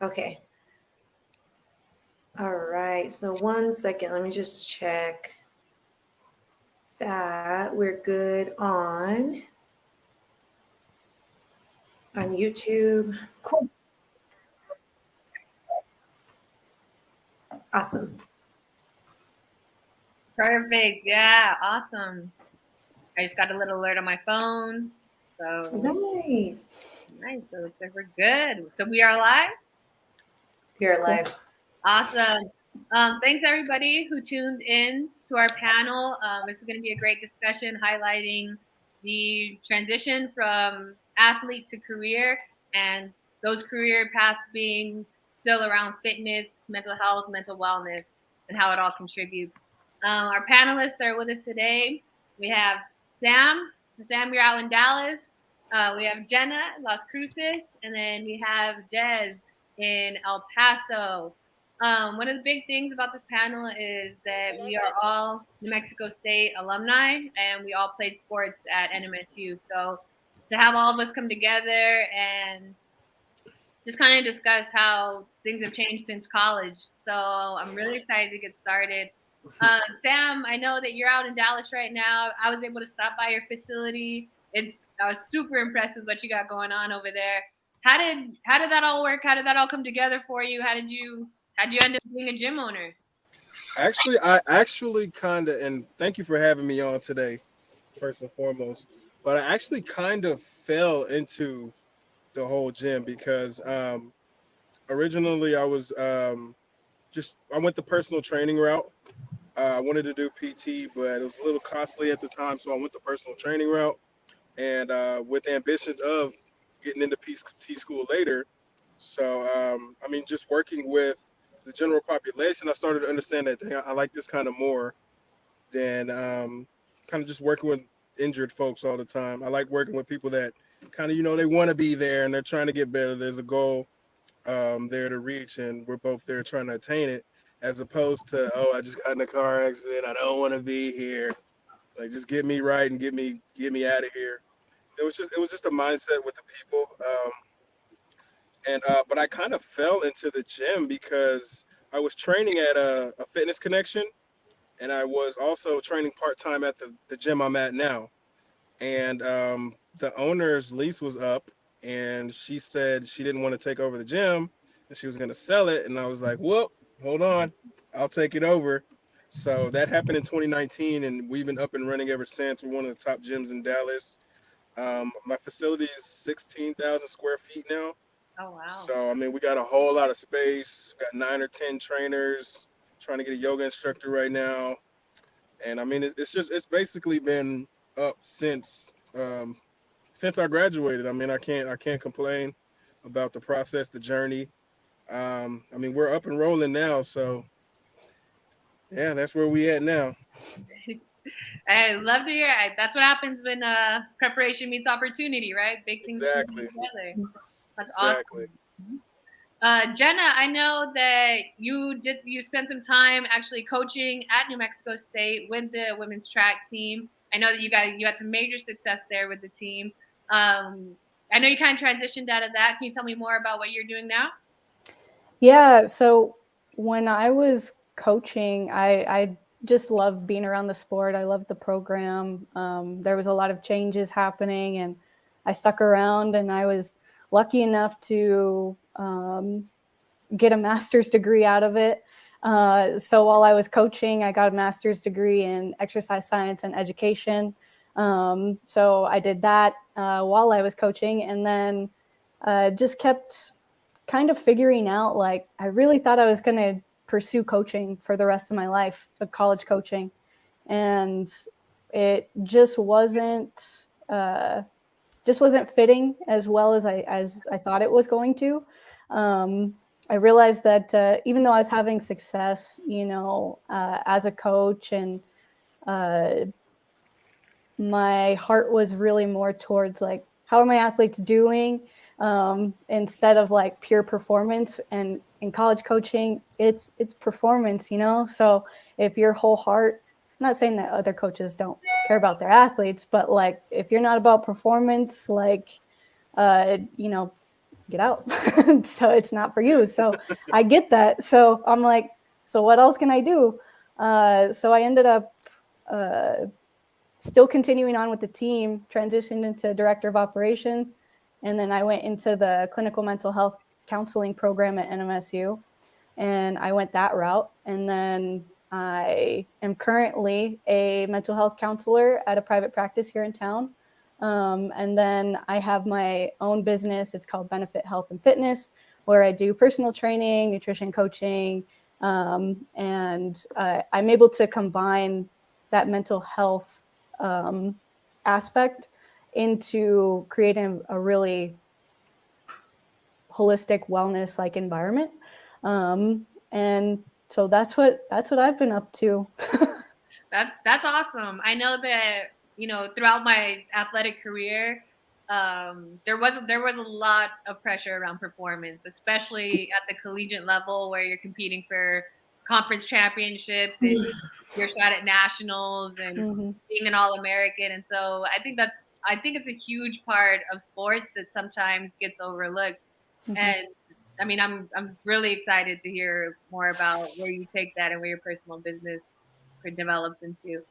Okay. All right. So 1 second. Let me just check that we're good on YouTube. Cool. Awesome. Perfect. Yeah, awesome. I just got a little alert on my phone. So Nice. nice. So it looks like we're good. So we are live. You're live. Awesome. Thanks everybody who tuned in to our panel. This is going to be a great discussion highlighting the transition from athlete to career and those career paths being still around fitness, mental health, mental wellness, and how it all contributes. Our panelists that are with us today, we have Sam. Sam, you're out in Dallas. We have Jenna, Las Cruces, and then we have Des in El Paso. One of the big things about this panel is that we are all New Mexico State alumni and we all played sports at NMSU. So to have all of us come together and just kind of discuss how things have changed since college. So I'm really excited to get started. Sam, I know that you're out in Dallas right now. I was able to stop by your facility. I was super impressed with what you got going on over there. How did that all work? How did that all come together for you? How'd you end up being a gym owner? I actually kind of, and thank you for having me on today, first and foremost. But I actually kind of fell into the whole gym because originally I went the personal training route. I wanted to do PT, but it was a little costly at the time, so I went the personal training route. And with ambitions of getting into PT school later, so just working with the general population, I started to understand that dang, I like this kind of more than kind of just working with injured folks all the time. I like working with people that kind of they want to be there and they're trying to get better. There's a goal there to reach, and we're both there trying to attain it. As opposed to, oh, I just got in a car accident. I don't want to be here. Like, just get me right and get me out of here. It was just a mindset with the people. But I kind of fell into the gym because I was training at a fitness connection, and I was also training part time at the gym I'm at now. And the owner's lease was up, and she said she didn't want to take over the gym, and she was going to sell it. And I was like, "Well, hold on, I'll take it over." So that happened in 2019, and we've been up and running ever since. We're one of the top gyms in Dallas. My facility is 16,000 square feet now. Oh wow. So we got a whole lot of space. We got 9 or 10 trainers. Trying to get a yoga instructor right now, and it's basically been up since I graduated. I can't complain about the process, the journey. We're up and rolling now, so yeah, that's where we at now. I love to hear it. That's what happens when preparation meets opportunity, right? Big things come Exactly, together. That's exactly. awesome. Jenna, I know that you spent some time actually coaching at New Mexico State with the women's track team. I know that you had some major success there with the team. Um, I know you kind of transitioned out of that. Can you tell me more about what you're doing now? Yeah, so when I was coaching, I just loved being around the sport. I loved the program. There was a lot of changes happening, and I stuck around. And I was lucky enough to get a master's degree out of it. So while I was coaching, I got a master's degree in exercise science and education. So I did that while I was coaching, and then just kept kind of figuring out, like, I really thought I was going to pursue coaching for the rest of my life, college coaching. And it just wasn't fitting as well as I thought it was going to. I realized that even though I was having success, as a coach, and uh, my heart was really more towards, like, how are my athletes doing, instead of like pure performance. And in college coaching, it's performance. So if your whole heart, I'm not saying that other coaches don't care about their athletes, but like, if you're not about performance, like, uh, you know get out. So it's not for you. So I get that. So I'm like, so what else can I do? So I ended up still continuing on with the team, transitioned into director of operations. And then I went into the clinical mental health counseling program at NMSU, and I went that route. And then I am currently a mental health counselor at a private practice here in town. And then I have my own business. It's called Benefit Health and Fitness, where I do personal training, nutrition coaching, and I'm able to combine that mental health aspect into creating a really holistic wellness like environment. And so that's what I've been up to. That's awesome. I know that, throughout my athletic career, there was a lot of pressure around performance, especially at the collegiate level where you're competing for conference championships and your shot at nationals and Mm-hmm. being an All-American. And so I think it's a huge part of sports that sometimes gets overlooked. Mm-hmm. And I mean, I'm really excited to hear more about where you take that and where your personal business develops into.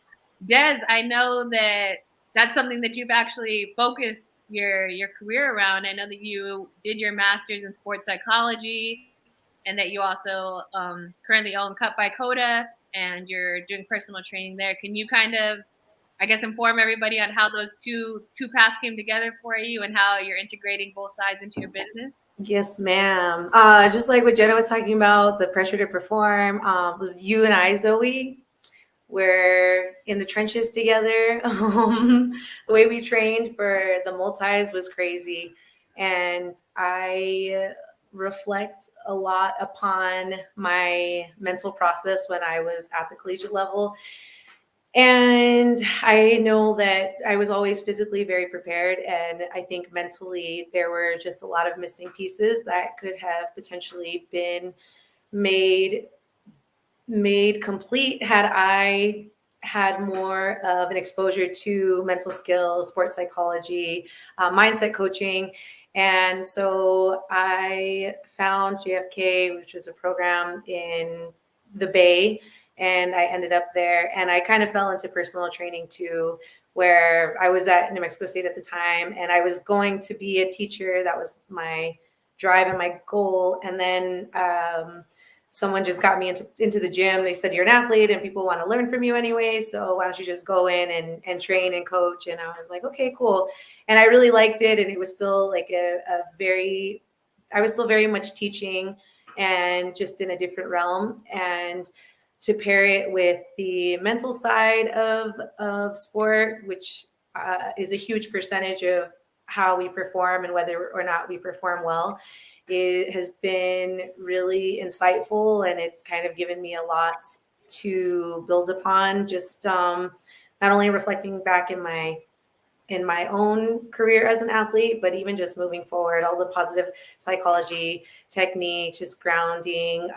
Des, I know that that's something that you've actually focused your career around. I know that you did your master's in sports psychology, and that you also currently own Cut by Coda, and you're doing personal training there. Can you kind of, I guess, inform everybody on how those two paths came together for you and how you're integrating both sides into your business? Yes, ma'am. Just like what Jenna was talking about, the pressure to perform, was you and I, Zoe. We're in the trenches together. The way we trained for the multis was crazy. And I reflect a lot upon my mental process when I was at the collegiate level. And I know that I was always physically very prepared. And I think mentally there were just a lot of missing pieces that could have potentially been made complete had I had more of an exposure to mental skills, sports psychology, mindset coaching. And so I found JFK, which was a program in the Bay, and I ended up there. And I kind of fell into personal training too, where I was at New Mexico State at the time, and I was going to be a teacher. That was my drive and my goal. And then someone just got me into the gym. They said, you're an athlete and people want to learn from you anyway. So why don't you just go in and train and coach? And I was like, okay, cool. And I really liked it. And it was still like I was still very much teaching and just in a different realm. And to pair it with the mental side of sport, which is a huge percentage of how we perform and whether or not we perform well, it has been really insightful, and it's kind of given me a lot to build upon. Just not only reflecting back in my own career as an athlete, but even just moving forward, all the positive psychology techniques, just grounding,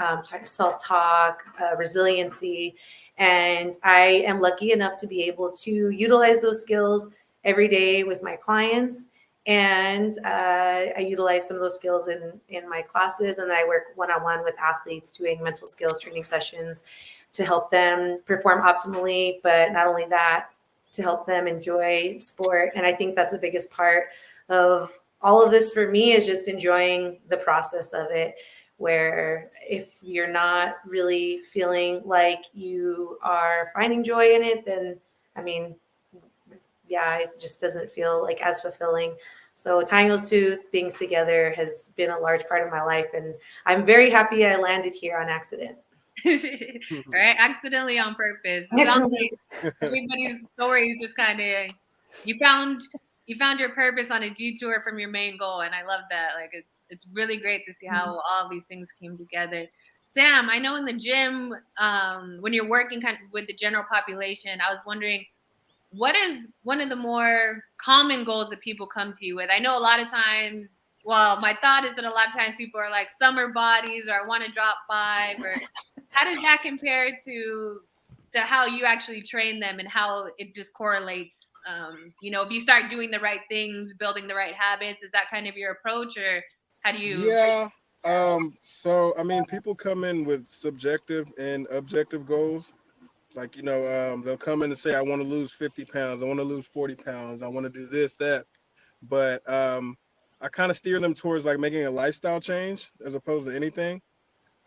self-talk, resiliency. And I am lucky enough to be able to utilize those skills every day with my clients. And I utilize some of those skills in my classes, and I work one-on-one with athletes doing mental skills training sessions to help them perform optimally. But not only that, to help them enjoy sport. And I think that's the biggest part of all of this for me, is just enjoying the process of it, where if you're not really feeling like you are finding joy in it, then I mean, yeah, it just doesn't feel like as fulfilling. So tying those two things together has been a large part of my life, and I'm very happy I landed here on accident. Right, accidentally on purpose. It sounds like everybody's story is just kind of, you found your purpose on a detour from your main goal, and I love that. Like, it's really great to see how all of these things came together. Sam, I know in the gym, when you're working kind of with the general population, I was wondering, what is one of the more common goals that people come to you with? I know a lot of times, well, my thought is that a lot of times people are like summer bodies, or I want to drop 5, or how does that compare to how you actually train them and how it just correlates? If you start doing the right things, building the right habits, is that kind of your approach, or How do you? Yeah. So I mean, people come in with subjective and objective goals. Like, they'll come in and say, I want to lose 50 pounds. I want to lose 40 pounds. I want to do this, that. But I kind of steer them towards like making a lifestyle change as opposed to anything.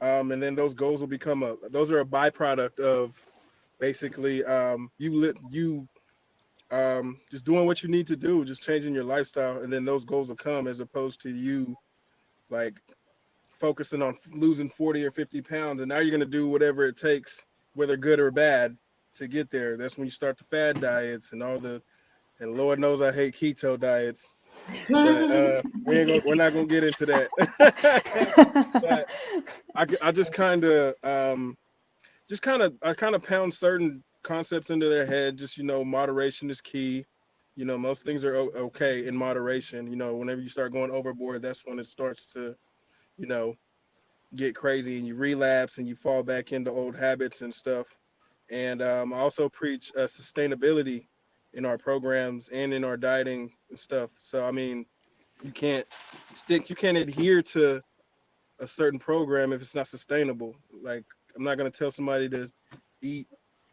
And then those goals will become those are a byproduct of basically you just doing what you need to do, just changing your lifestyle. And then those goals will come as opposed to you like focusing on losing 40 or 50 pounds. And now you're going to do whatever it takes, whether good or bad, to get there. That's when you start the fad diets and and Lord knows I hate keto diets, but we're not gonna get into that. But I just kind of pound certain concepts into their head. Just moderation is key. Most things are okay in moderation. Whenever you start going overboard, that's when it starts to you know get crazy and you relapse and you fall back into old habits and stuff. And I also preach sustainability in our programs and in our dieting and stuff. So I mean, you can't adhere to a certain program if it's not sustainable. Like, I'm not gonna tell somebody to eat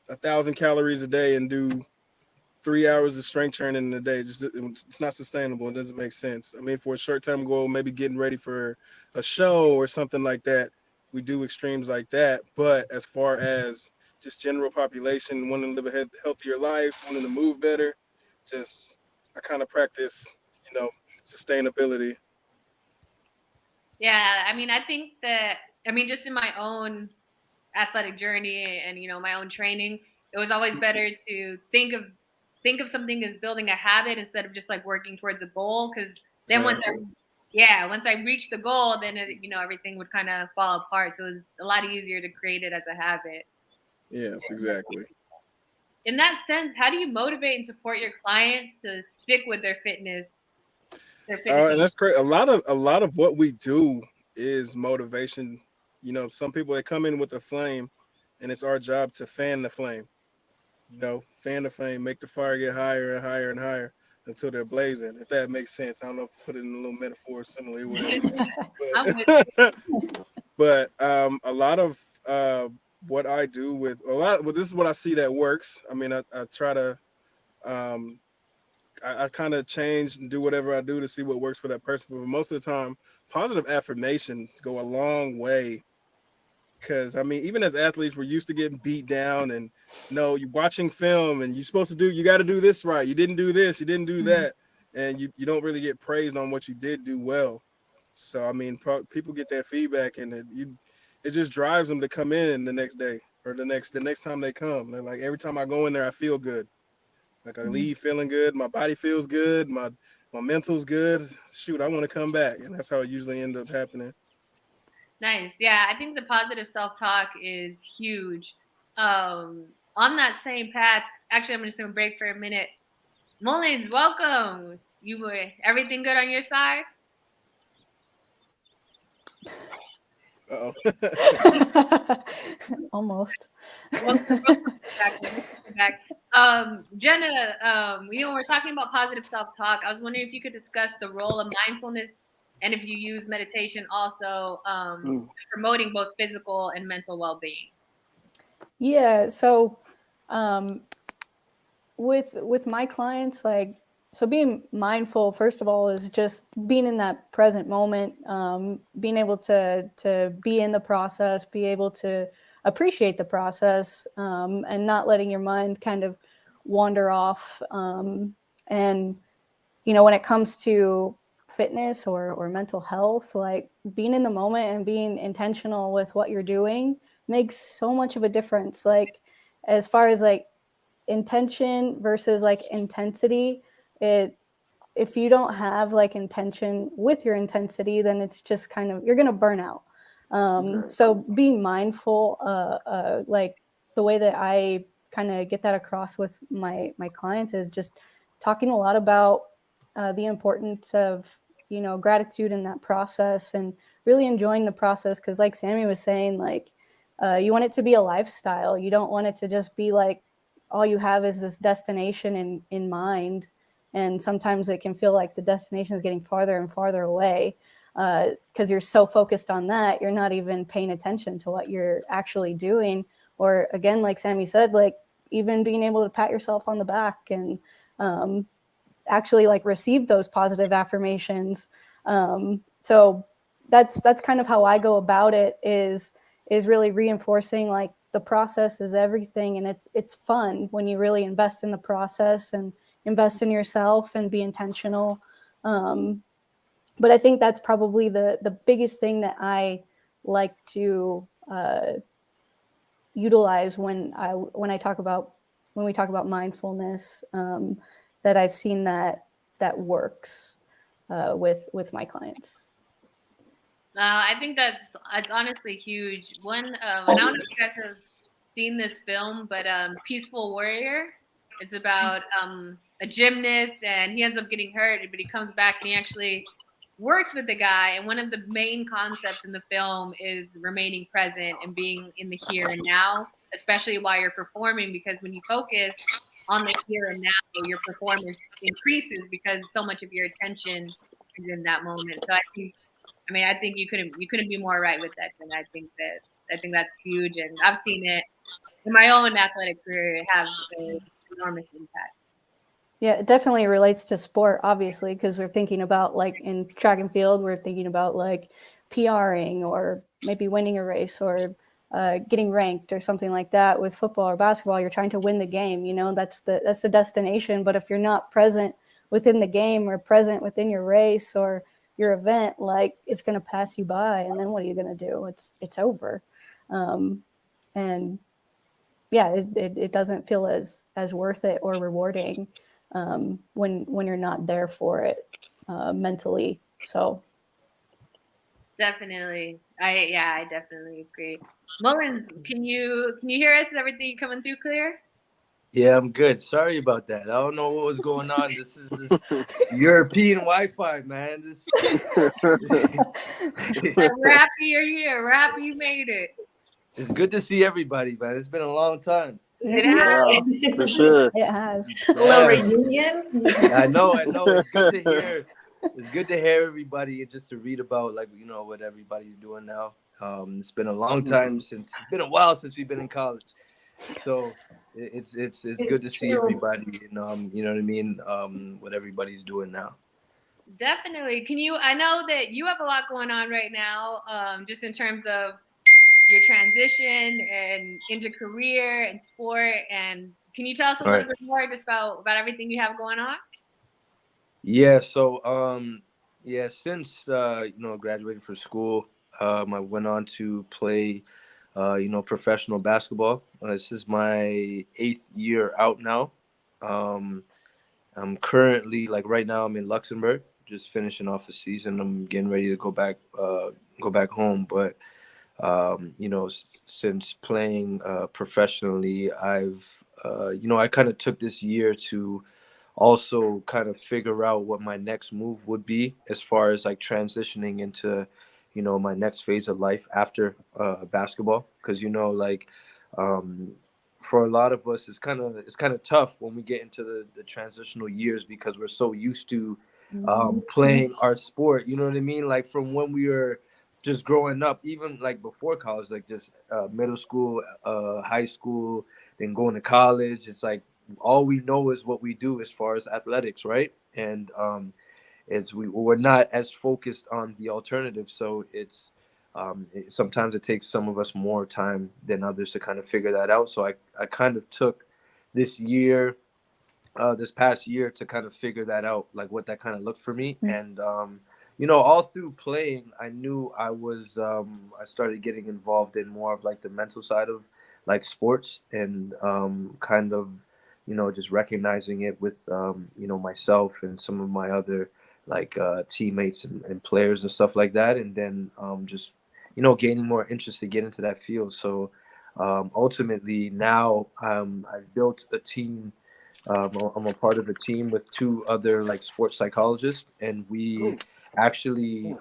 1,000 calories a day and do 3 hours of strength training in a day. Just it's not sustainable. It doesn't make sense. I mean, for a short term goal, maybe getting ready for a show or something like that, we do extremes like that. But as far as just general population wanting to live a healthier life, wanting to move better, just I kind of practice, sustainability. Yeah, I mean, I think that, I mean, just in my own athletic journey and my own training, it was always better to think of something as building a habit instead of just like working towards a goal. Because then Exactly. once I reached the goal, then everything would kind of fall apart. So it was a lot easier to create it as a habit. Yes, exactly. In that sense, how do you motivate and support your clients to stick with their fitness? And that's great. A lot of what we do is motivation. Some people they come in with a flame, and it's our job to fan the flame. Fan the flame, make the fire get higher and higher and higher until they're blazing. If that makes sense, I don't know if I put it in a little metaphor, simile, or I'm with whatever. But a lot of what I do well, this is what I see that works. I mean, I try to um, I kind of change and do whatever I do to see what works for that person. But most of the time, positive affirmations go a long way. Because I mean, even as athletes, we're used to getting beat down, and no, you're watching film, and you got to do this right. You didn't do this, you didn't do that, and you don't really get praised on what you did do well. So I mean, people get that feedback, and it just drives them to come in the next day or the next time they come. They're like, every time I go in there, I feel good. Like I leave feeling good, my body feels good, my mental's good. Shoot, I want to come back, and that's how it usually ends up happening. Nice. Yeah, I think the positive self-talk is huge. On that same path, actually, I'm just gonna break for a minute. Mullins, welcome. You were everything good on your side? Uh-oh. Almost. Welcome back. Welcome back. Jenna, when we're talking about positive self-talk, I was wondering if you could discuss the role of mindfulness and if you use meditation also promoting both physical and mental well-being. Yeah. So, um, with my clients, like, so being mindful, first of all, is just being in that present moment, being able to be in the process, be able to appreciate the process, and not letting your mind kind of wander off. And when it comes to fitness or mental health, like being in the moment and being intentional with what you're doing makes so much of a difference. Like, as far as like intention versus like intensity, it if you don't have like intention with your intensity, then it's just kind of, you're going to burn out. So being mindful, like the way that I kind of get that across with my clients is just talking a lot about the importance of gratitude in that process and really enjoying the process, because like Sammy was saying, like you want it to be a lifestyle. You don't want it to just be like all you have is this destination in mind, and sometimes it can feel like the destination is getting farther and farther away. because you're so focused on that, you're not even paying attention to what you're actually doing. Or again, like Sammy said, like even being able to pat yourself on the back and actually like receive those positive affirmations. So that's kind of how I go about it, is really reinforcing like the process is everything, and it's fun when you really invest in the process and invest in yourself and be intentional. But I think that's probably the biggest thing that I like to utilize when we talk about mindfulness, that I've seen that works with my clients. I think it's honestly huge. One, and I don't know if you guys have seen this film, but Peaceful Warrior. It's about a gymnast, and he ends up getting hurt, but he comes back and he actually works with the guy. And one of the main concepts in the film is remaining present and being in the here and now, especially while you're performing, because when you focus on the here and now, your performance increases because so much of your attention is in that moment. So I think you couldn't be more right with that. And I think that's huge, and I've seen it in my own athletic career have an enormous impact. Yeah, it definitely relates to sport, obviously, because we're thinking about like in track and field, we're thinking about like PRing or maybe winning a race or getting ranked or something like that. With football or basketball, you're trying to win the game. You know, that's the destination. But if you're not present within the game or present within your race or your event, like it's going to pass you by, and then what are you going to do? It's over. And yeah, it doesn't feel as worth it or rewarding when you're not there for it mentally. So definitely, I definitely agree. Mullins, can you hear us? Is everything coming through clear? Yeah, I'm good. Sorry about that. I don't know what was going on. This is this European Wi-Fi, man. We're happy you're here. We're happy you made it. It's good to see everybody, man. It's been a long time. It has. Yeah, for sure. it has. A little reunion. I know. It's good to hear. It's good to hear everybody and just to read about what everybody's doing now. It's been a long time it's been a while since we've been in college. So it's good to see everybody and you know what I mean, what everybody's doing now. Definitely. I know that you have a lot going on right now, just in terms of your transition and into career and sport. And can you tell us a little bit more just about everything you have going on? Yeah. So since graduating from school, I went on to play professional basketball. This is my 8th year out now. I'm currently, like right now, I'm in Luxembourg, just finishing off the season. I'm getting ready to go back home. But since playing professionally, I kind of took this year to also kind of figure out what my next move would be as far as like transitioning into my next phase of life after basketball, because for a lot of us it's kind of tough when we get into the transitional years, because we're so used to playing our sport, you know what I mean, like from when we were just growing up, even like before college, like just middle school, high school, then going to college. It's like all we know is what we do as far as athletics, right? And we're not as focused on the alternative. So sometimes it takes some of us more time than others to kind of figure that out. So I kind of took this past year to kind of figure that out, like what that kind of looked for me. And all through playing, I knew I started getting involved in more of like the mental side of like sports, and kind of just recognizing it with myself and some of my other like teammates and players and stuff like that, and then just gaining more interest to get into that field. So ultimately now I've built a team. I'm a part of a team with 2 other like sports psychologists, and we actually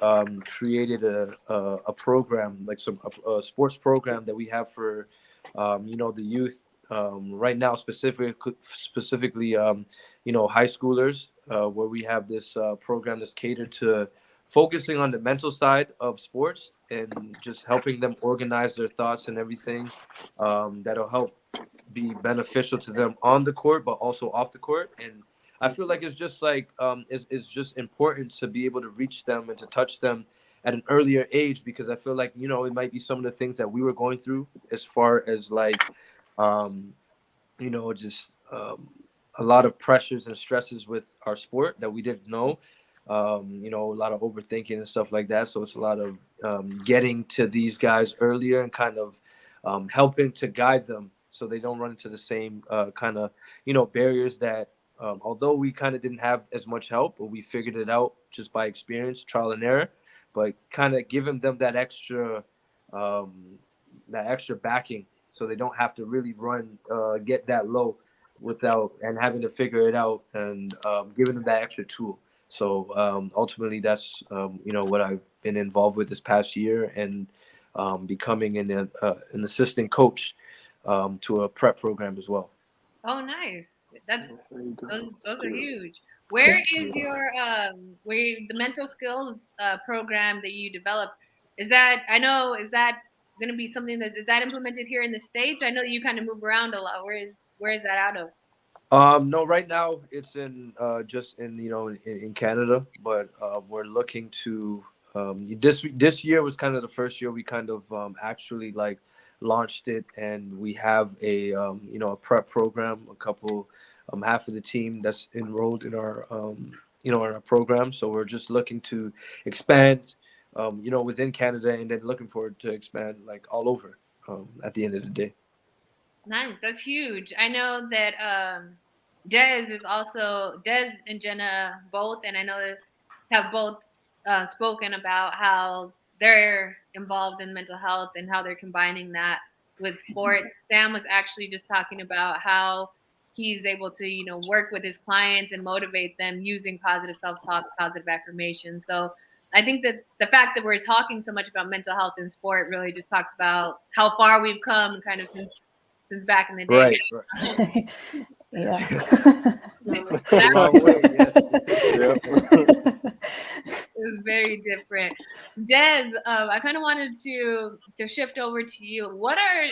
created a program, like a sports program that we have for the youth right now, specifically high schoolers, where we have this program that's catered to focusing on the mental side of sports and just helping them organize their thoughts and everything, that'll help be beneficial to them on the court, but also off the court. And I feel like it's just like it's just important to be able to reach them and to touch them at an earlier age, because I feel like, you know, it might be some of the things that we were going through as far as like um, you know, just a lot of pressures and stresses with our sport that we didn't know. You know, a lot of overthinking and stuff like that. So it's a lot of getting to these guys earlier and kind of helping to guide them so they don't run into the same kind of, you know, barriers that, although we kind of didn't have as much help, but we figured it out just by experience, trial and error, but kind of giving them um, that extra backing so they don't have to really run, get that low without and having to figure it out, and giving them that extra tool. So ultimately, that's you know, what I've been involved with this past year, and becoming an assistant coach to a prep program as well. Oh, nice. That's There you go. those are huge. Where is your the mental skills program that you developed? Is that, I know, is that going to be something that is that implemented here in the States? I know that you kind of move around a lot. Where is that out of? No, right now it's in just in, you know, in Canada, but we're looking to this year was kind of the first year we kind of actually like launched it, and we have a you know, a prep program, a couple half of the team that's enrolled in our you know, in our program. So we're just looking to expand, you know, within Canada, and then looking forward to expand like all over at the end of the day. Nice. That's huge. I know that Des is also Des and Jenna both, and I know that have both spoken about how they're involved in mental health and how they're combining that with sports. Sam was actually just talking about how he's able to, you know, work with his clients and motivate them using positive self-talk, positive affirmation. So I think that the fact that we're talking so much about mental health in sport really just talks about how far we've come kind of since back in the day. Right, right. Yeah. It's a long way, yes. It was very different. Des, I kind of wanted to shift over to you. What are,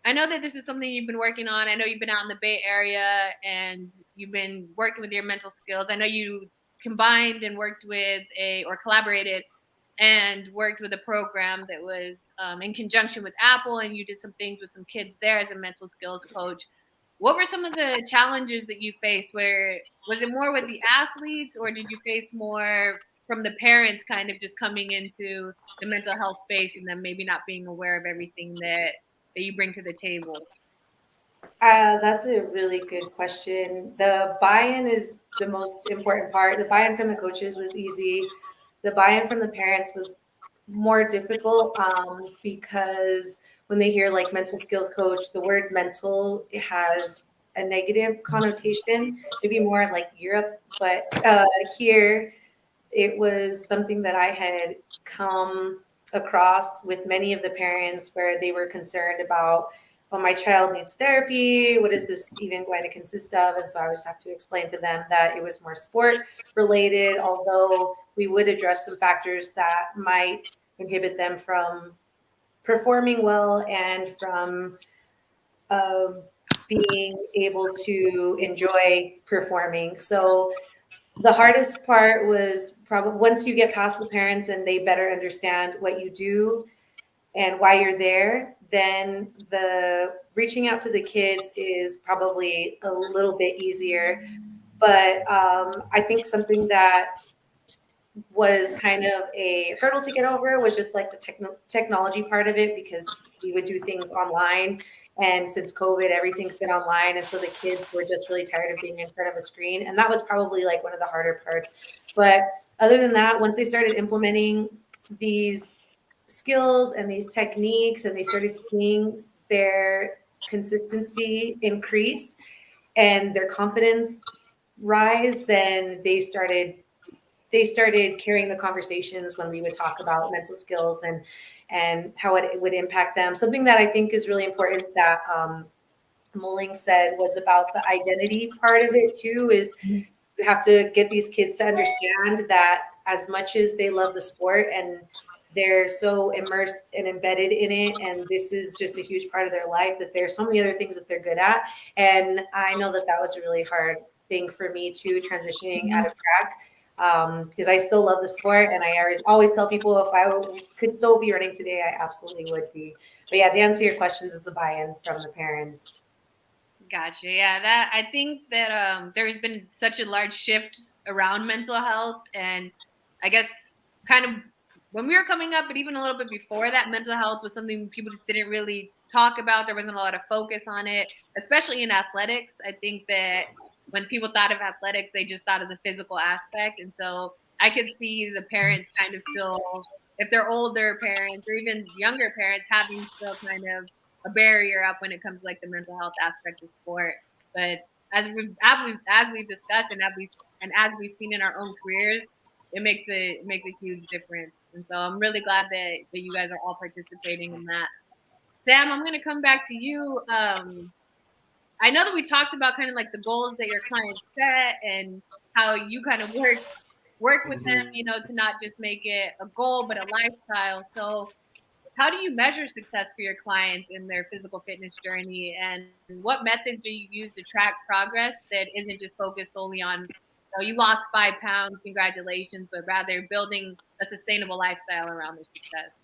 I know that this is something you've been working on. I know you've been out in the Bay Area and you've been working with your mental skills. I know you combined and worked with or collaborated and worked with a program that was in conjunction with Apple, and you did some things with some kids there as a mental skills coach. What were some of the challenges that you faced? Where was it more with the athletes, or did you face more from the parents kind of just coming into the mental health space and then maybe not being aware of everything that you bring to the table? That's a really good question. The buy-in is the most important part. The buy-in from the coaches was easy. The buy-in from the parents was more difficult because when they hear like mental skills coach, the word mental has a negative connotation, maybe more like Europe, but here it was something that I had come across with many of the parents where they were concerned about, oh, my child needs therapy. What is this even going to consist of? And so I would just have to explain to them that it was more sport related, although we would address some factors that might inhibit them from performing well and from uh, being able to enjoy performing. So the hardest part was probably once you get past the parents and they better understand what you do and why you're there, then the reaching out to the kids is probably a little bit easier. But I think something that was kind of a hurdle to get over was just like the technology part of it, because we would do things online. And since COVID, everything's been online. And so the kids were just really tired of being in front of a screen. And that was probably like one of the harder parts. But other than that, once they started implementing these skills and these techniques and they started seeing their consistency increase and their confidence rise, then they started carrying the conversations when we would talk about mental skills and how it would impact them. Something that I think is really important that Moling said was about the identity part of it too, is you have to get these kids to understand that as much as they love the sport and they're so immersed and embedded in it, and this is just a huge part of their life, that there's so many other things that they're good at. And I know that that was a really hard thing for me too, transitioning out of track, because I still love the sport, and I always tell people if I could still be running today, I absolutely would be. But yeah, to answer your questions, it's a buy-in from the parents. Gotcha. Yeah, that I think that there's been such a large shift around mental health, and I guess kind of when we were coming up, but even a little bit before that, mental health was something people just didn't really talk about. There wasn't a lot of focus on it, especially in athletics. I think that when people thought of athletics, they just thought of the physical aspect, and so I could see the parents kind of still, if they're older parents or even younger parents, having still kind of a barrier up when it comes to like the mental health aspect of sport. But as we've discussed and as we've seen in our own careers, it makes a huge difference. And so I'm really glad that you guys are all participating in that. Sam, I'm gonna come back to you. I know that we talked about kind of like the goals that your clients set and how you kind of work with them, Mhm. to not just make it a goal but a lifestyle. So how do you measure success for your clients in their physical fitness journey? And what methods do you use to track progress that isn't just focused solely on, you lost 5 pounds, congratulations, but rather building a sustainable lifestyle around their success?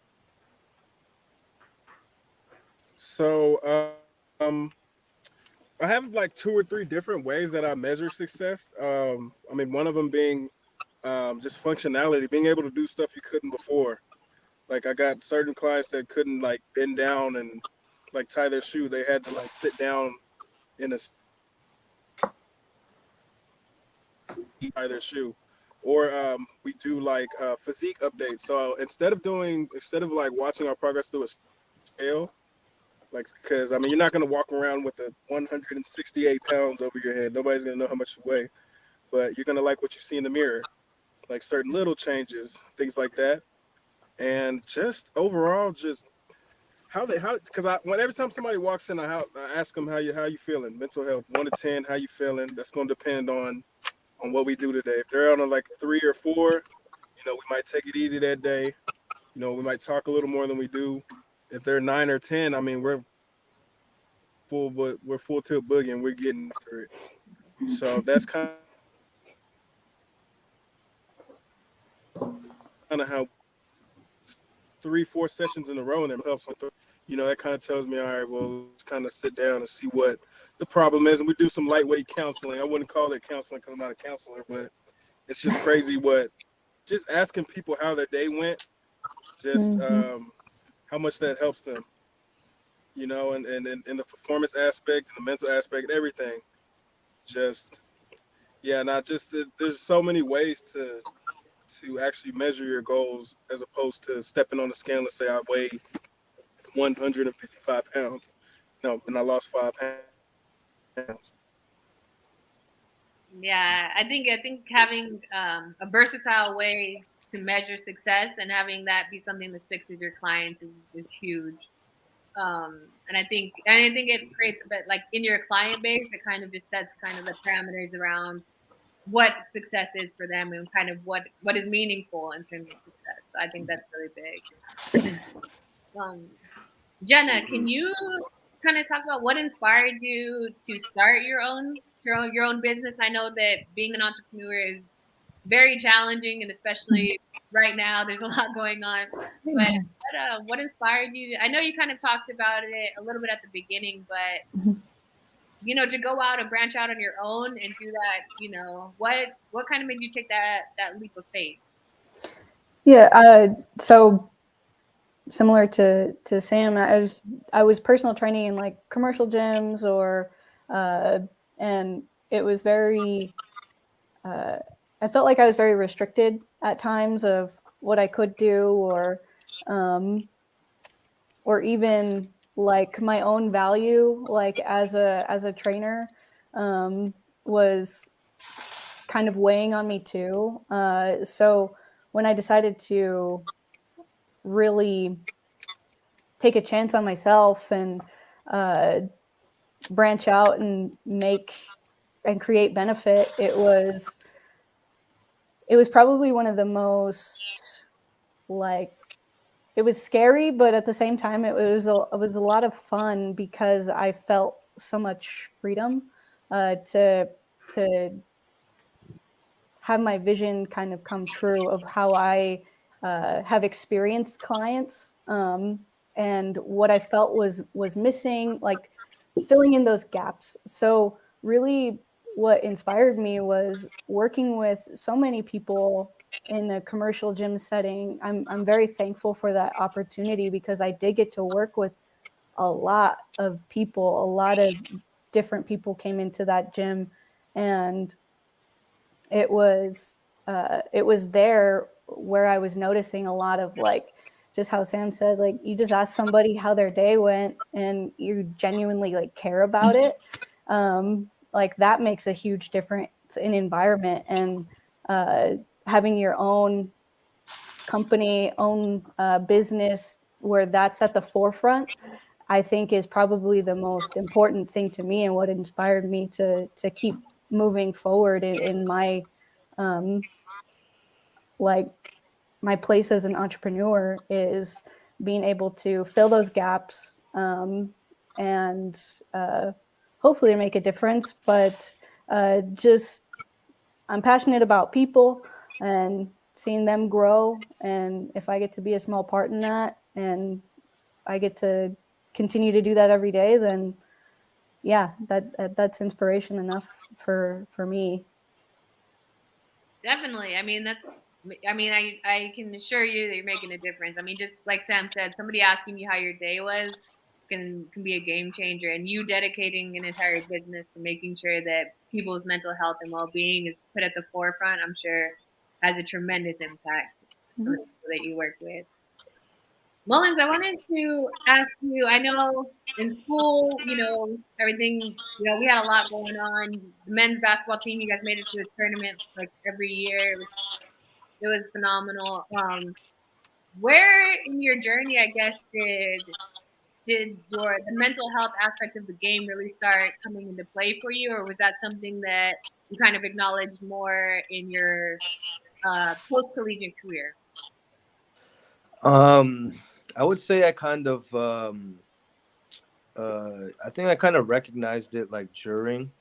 So, I have like two or three different ways that I measure success. I mean, one of them being just functionality, being able to do stuff you couldn't before. Like I got certain clients that couldn't like bend down and like tie their shoe. They had to like sit down in a tie their shoe. Or we do like physique updates. So instead of like watching our progress through a scale, like because I mean you're not gonna walk around with a 168 pounds over your head. Nobody's gonna know how much you weigh, but you're gonna like what you see in the mirror, like certain little changes, things like that, and just overall, just how because I when every time somebody walks in, I ask them how you feeling, mental health, 1 to 10, how you feeling. That's gonna depend on what we do today. If they're on a like 3 or 4, we might take it easy that day. We might talk a little more than we do. If they're 9 or 10, I mean we're full tilt boogie and we're getting after it. So that's kind of how 3 4 sessions in a row and it helps with that kind of tells me, all right, well, let's kind of sit down and see what the problem is, and we do some lightweight counseling. I wouldn't call it counseling because I'm not a counselor, but it's just crazy what just asking people how their day went, just how much that helps them, and the performance aspect and the mental aspect, everything. Just yeah, not just there's so many ways to actually measure your goals as opposed to stepping on the scale and say I weigh 155 pounds. No, and I lost 5 pounds. Yeah, I think having a versatile way to measure success and having that be something that sticks with your clients is huge. And I think it creates a bit like in your client base, it kind of just sets kind of the parameters around what success is for them and kind of what is meaningful in terms of success. So I think that's really big. Um, Jenna, can Hmm. you kind of talk about what inspired you to start your own business? I know that being an entrepreneur is very challenging, and especially right now, there's a lot going on. But what inspired you? I know you kind of talked about it a little bit at the beginning, but to go out and branch out on your own and do that, what kind of made you take that leap of faith? Yeah. So similar to Sam, I was personal training in like commercial gyms uh, and it was very. Uh, I felt like I was very restricted at times of what I could do, um, or even like my own value, like as a trainer, um, was kind of weighing on me too. So when I decided to really take a chance on myself and uh, branch out and make and create benefit, it was probably one of the most, like, it was scary, but at the same time, it was a lot of fun because I felt so much freedom to have my vision kind of come true of how I have experienced clients, and what I felt was missing, like filling in those gaps. So really, what inspired me was working with so many people in a commercial gym setting. I'm very thankful for that opportunity because I did get to work with a lot of people. A lot of different people came into that gym, and it was there where I was noticing a lot of, like, just how Sam said, like, you just ask somebody how their day went and you genuinely like care about it. Like that makes a huge difference in environment, and uh, having your own company, own business where that's at the forefront, I think is probably the most important thing to me, and what inspired me to keep moving forward in my um, like my place as an entrepreneur is being able to fill those gaps, and hopefully make a difference. But just I'm passionate about people and seeing them grow, and if I get to be a small part in that, and I get to continue to do that every day, then yeah, that's inspiration enough for me. Definitely. I mean, I can assure you that you're making a difference. I mean, just like Sam said, somebody asking you how your day was can be a game changer, and you dedicating an entire business to making sure that people's mental health and well-being is put at the forefront, I'm sure has a tremendous impact on the people that you work with. Mullins, I wanted to ask you, I know in school, everything, we had a lot going on. The men's basketball team, you guys made it to the tournament like every year. It was phenomenal. Where in your journey, I guess, did the mental health aspect of the game really start coming into play for you, or was that something that you kind of acknowledged more in your post collegiate career? Um, I would say I think I kind of recognized it like during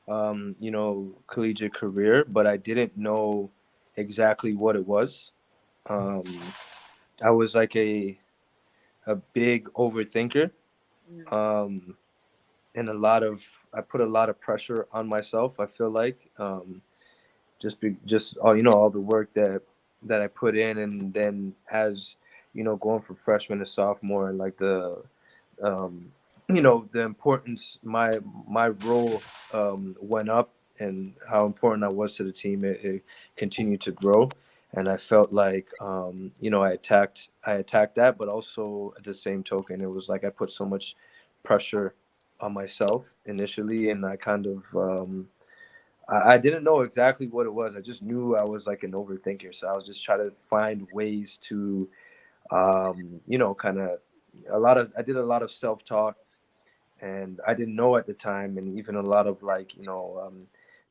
collegiate career, but I didn't know exactly what it was. Um, I was like a big overthinker, Mm. um, and I put a lot of pressure on myself. I feel like just all the work that I put in, and then as going from freshman to sophomore, and like um, the importance my role went up, and how important I was to the team. It continued to grow, and I felt like I attacked that, but also at the same token, it was like I put so much pressure on myself initially, and I kind of I didn't know exactly what it was. I just knew I was like an overthinker, so I was just trying to find ways to kind of I did a lot of self-talk, and I didn't know at the time, and even a lot of like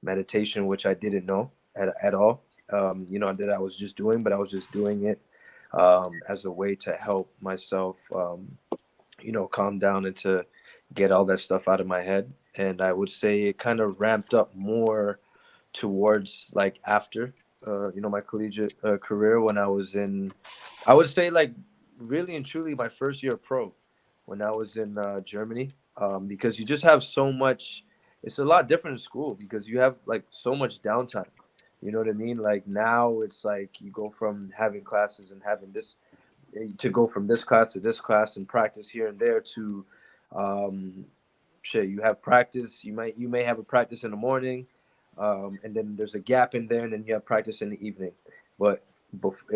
meditation, which I didn't know at all. That I was just doing, but I was just doing it as a way to help myself, calm down and to get all that stuff out of my head. And I would say it kind of ramped up more towards like after my collegiate career, when I was in, I would say, like, really and truly my first year pro, when I was in Germany, because you just have so much. It's a lot different in school because you have like so much downtime. You know what I mean? Like now it's like you go from having classes and having this, to go from this class to this class and practice here and there to um, you have practice. You may have a practice in the morning, and then there's a gap in there, and then you have practice in the evening. But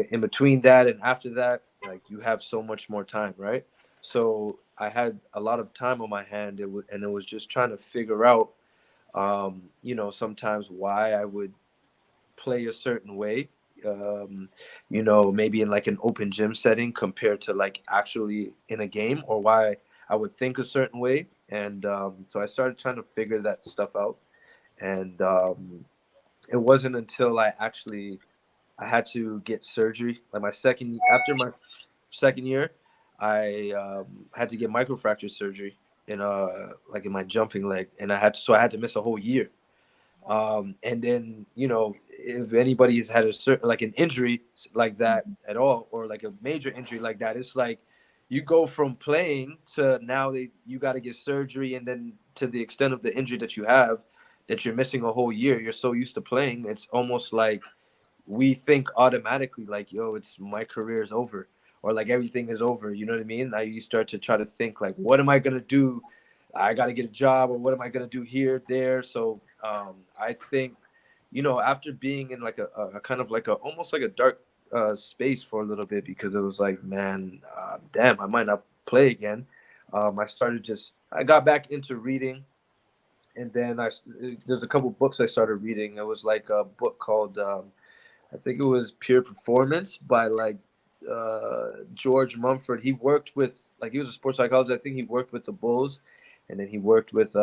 in between that and after that, like, you have so much more time, right? So I had a lot of time on my hand. It was just trying to figure out, sometimes why I would play a certain way, maybe in like an open gym setting compared to like actually in a game, or why I would think a certain way. And so I started trying to figure that stuff out. And it wasn't until I actually I had to get surgery. Like after my second year, I had to get microfracture surgery in like in my jumping leg, and I had to miss a whole year. And then, if anybody has had a certain like an injury like that at all, or like a major injury like that, it's like you go from playing to now you got to get surgery, and then to the extent of the injury that you have, that you're missing a whole year. You're so used to playing, it's almost like we think automatically like, yo, it's my career is over, or like everything is over. You know what I mean? Now you start to try to think like, what am I gonna do? I got to get a job, or what am I gonna do here, there? So I think, after being in like a kind of like a almost like a dark space for a little bit, because it was like, man, damn, I might not play again. I got back into reading, and then there's a couple books I started reading. It was like a book called I think it was Pure Performance by like George Mumford. He worked with like he was a sports psychologist. I think he worked with the Bulls, and then he worked with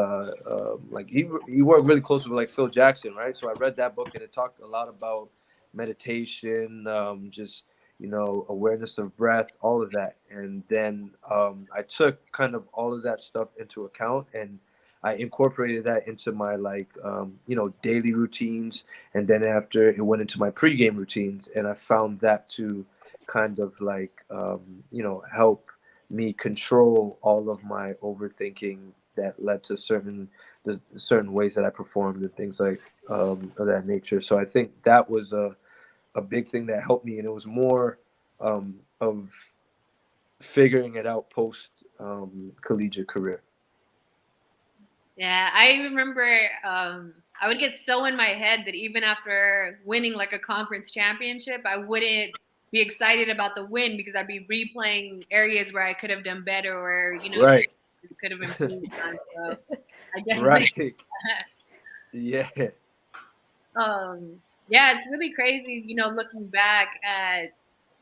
like he worked really close with like Phil Jackson, right? So I read that book, and it talked a lot about meditation, just awareness of breath, all of that. And then I took kind of all of that stuff into account, and I incorporated that into my like daily routines, and then after it went into my pregame routines, and I found that to kind of like help me control all of my overthinking that led to certain ways that I performed and things like of that nature. So I think that was a big thing that helped me, and it was more of figuring it out post collegiate career. Yeah, I remember I would get so in my head that even after winning like a conference championship, I wouldn't be excited about the win because I'd be replaying areas where I could have done better, or Right. this could have improved on. So I definitely Right. Yeah. yeah, it's really crazy, looking back at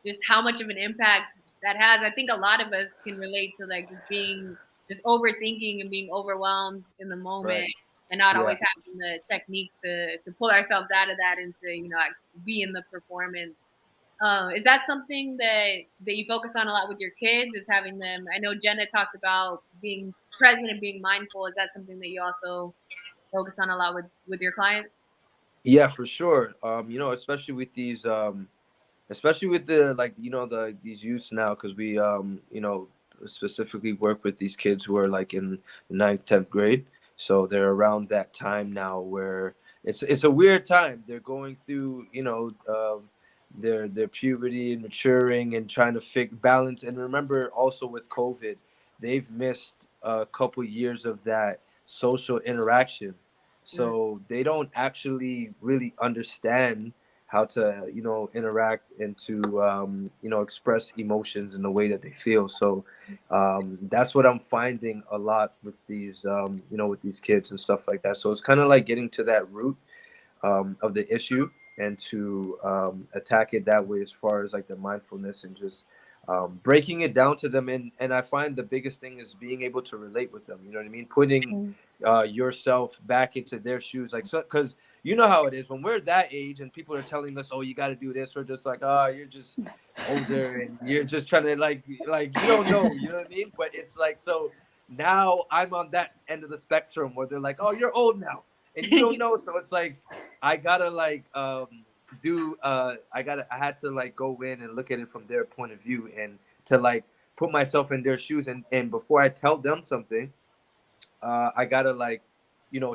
just how much of an impact that has. I think a lot of us can relate to like just overthinking and being overwhelmed in the moment, Right. and not Yeah. always having the techniques to pull ourselves out of that and to like, be in the performance. Is that something that you focus on a lot with your kids? Is having them? I know Jenna talked about being present and being mindful. Is that something that you also focus on a lot with your clients? Yeah, for sure. Especially with these especially with the like these youths now, because we specifically work with these kids who are like in the 9th, 10th grade. So they're around that time now where it's a weird time. They're going through their puberty and maturing and trying to balance. And remember, also with COVID, they've missed a couple years of that social interaction, so they don't actually really understand how to interact and to express emotions in the way that they feel. So that's what I'm finding a lot with these with these kids and stuff like that. So it's kind of like getting to that root of the issue, and to attack it that way, as far as like the mindfulness and just breaking it down to them. And I find the biggest thing is being able to relate with them. You know what I mean? Putting yourself back into their shoes, like, so, because you know how it is when we're that age and people are telling us, oh, you got to do this, we're just like, oh, you're just older and you're just trying to like you don't know, you know what I mean? But it's like, so now I'm on that end of the spectrum where they're like, oh, you're old now and you don't know. So it's like I gotta like I had to like go in and look at it from their point of view, and to like put myself in their shoes, and before I tell them something, I gotta like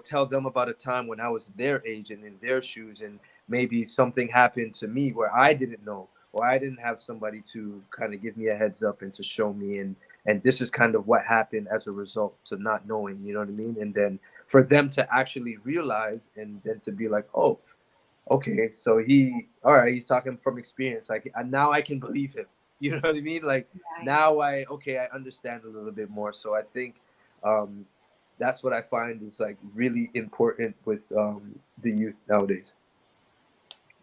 tell them about a time when I was their age and in their shoes, and maybe something happened to me where I didn't know, or I didn't have somebody to kind of give me a heads up and to show me, and this is kind of what happened as a result to not knowing, you know what I mean? And then for them to actually realize, and then to be like, oh, okay, so all right, he's talking from experience. Like now I can believe him. You know what I mean? Like now I understand a little bit more. So I think um, that's what I find is like really important with the youth nowadays.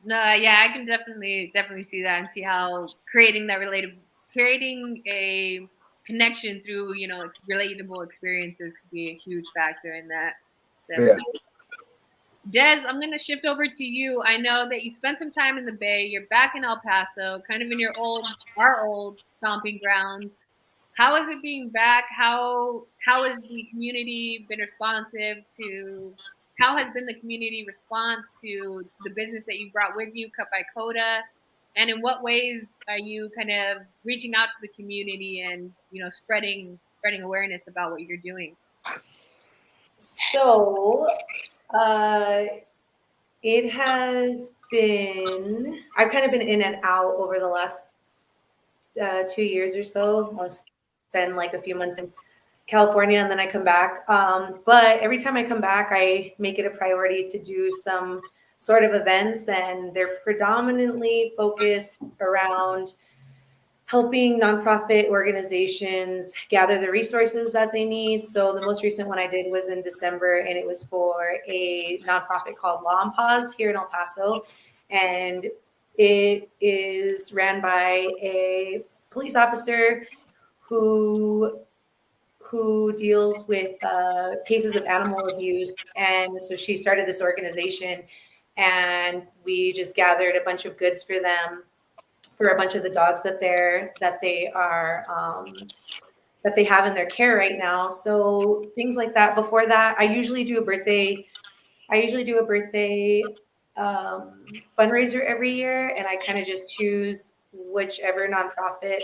No, yeah, I can definitely see that and see how creating a connection through relatable experiences could be a huge factor in that. Yeah. Definitely. Des, I'm going to shift over to you. I know that you spent some time in the Bay. You're back in El Paso, kind of in our old stomping grounds. How is it being back? How has the community been responsive to? How has been the community response to the business that you brought with you, Cut by Coda? And in what ways are you kind of reaching out to the community and spreading awareness about what you're doing? So, uh, it has been, I've kind of been in and out over the last 2 years or so. I'll spend like a few months in California and then I come back. But every time I come back, I make it a priority to do some sort of events, and they're predominantly focused around helping nonprofit organizations gather the resources that they need. So the most recent one I did was in December, and it was for a nonprofit called Law and Pause here in El Paso. And it is ran by a police officer who deals with cases of animal abuse. And so she started this organization, and we just gathered a bunch of goods for them, for a bunch of the dogs that they have in their care right now. So things like that. Before that, I usually do a birthday fundraiser every year, and I kind of just choose whichever nonprofit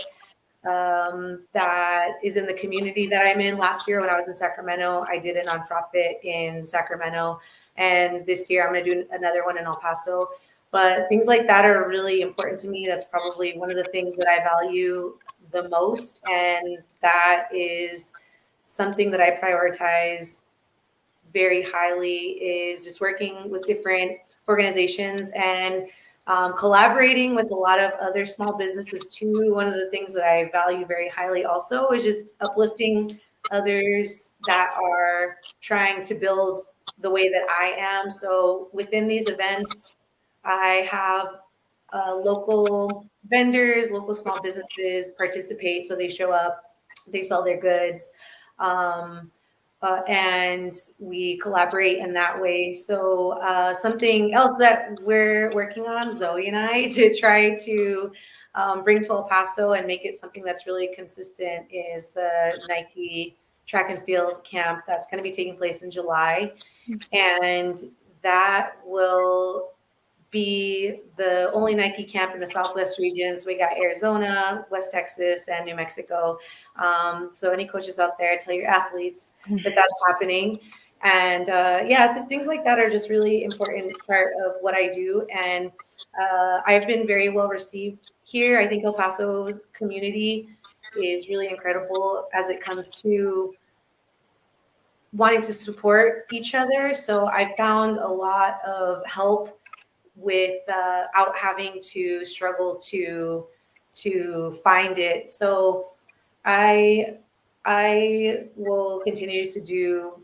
that is in the community that I'm in. Last year when I was in Sacramento, I did a nonprofit in Sacramento, and this year I'm going to do another one in El Paso. But things like that are really important to me. That's probably one of the things that I value the most, and that is something that I prioritize very highly, is just working with different organizations and collaborating with a lot of other small businesses too. One of the things that I value very highly also is just uplifting others that are trying to build the way that I am. So within these events, I have local vendors, local small businesses participate. So they show up, they sell their goods. And we collaborate in that way. So something else that we're working on, Zoe and I, to try to bring to El Paso and make it something that's really consistent, is the Nike track and field camp that's going to be taking place in July. And that will be the only Nike camp in the Southwest region. So we got Arizona, West Texas, and New Mexico. So any coaches out there, tell your athletes that that's happening. And things like that are just really important part of what I do. And I've been very well received here. I think El Paso's community is really incredible as it comes to wanting to support each other. So I found a lot of help without having to struggle to find it. So I will continue to do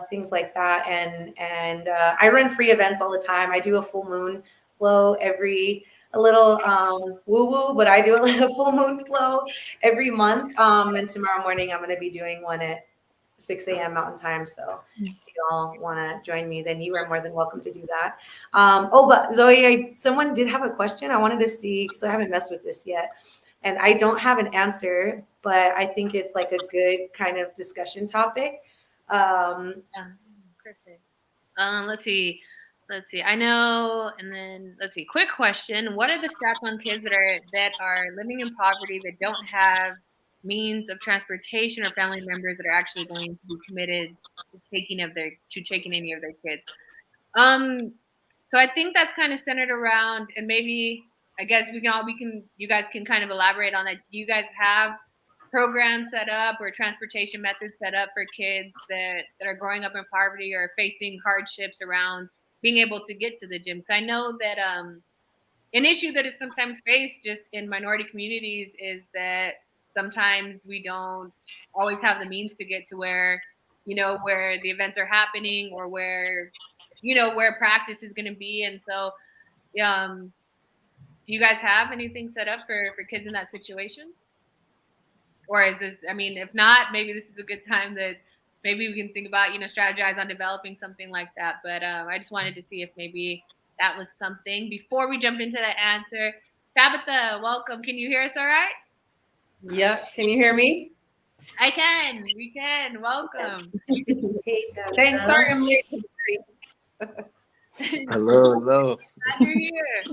things like that, and I run free events all the time. I do a full moon flow a little woo woo, but I do a full moon flow every month. And tomorrow morning I'm going to be doing one at 6 a.m. Mountain Time. So if you all want to join me, then you are more than welcome to do that. But Zoe, someone did have a question. I wanted to see, because I haven't messed with this yet, and I don't have an answer, but I think it's like a good kind of discussion topic. Perfect. Let's see. I know, and then let's see. Quick question: what are the stats on kids that are living in poverty, that don't have means of transportation, or family members that are actually going to be committed to taking any of their kids? So I think that's kind of centered around, and maybe I guess you guys can kind of elaborate on that. Do you guys have programs set up or transportation methods set up for kids that are growing up in poverty or facing hardships around being able to get to the gym? So I know that an issue that is sometimes faced just in minority communities is that sometimes we don't always have the means to get to where the events are happening, or where practice is going to be. And so do you guys have anything set up for kids in that situation? Or is this, I mean, if not, maybe this is a good time to maybe we can think about, strategize on developing something like that. But I just wanted to see if maybe that was something. Before we jump into that answer, Tabitha, welcome. Can you hear us all right? Yeah, can you hear me? I can. We can. Welcome. Hey, Tabitha. Thanks. Sorry, I'm late. Hello. Glad you're here.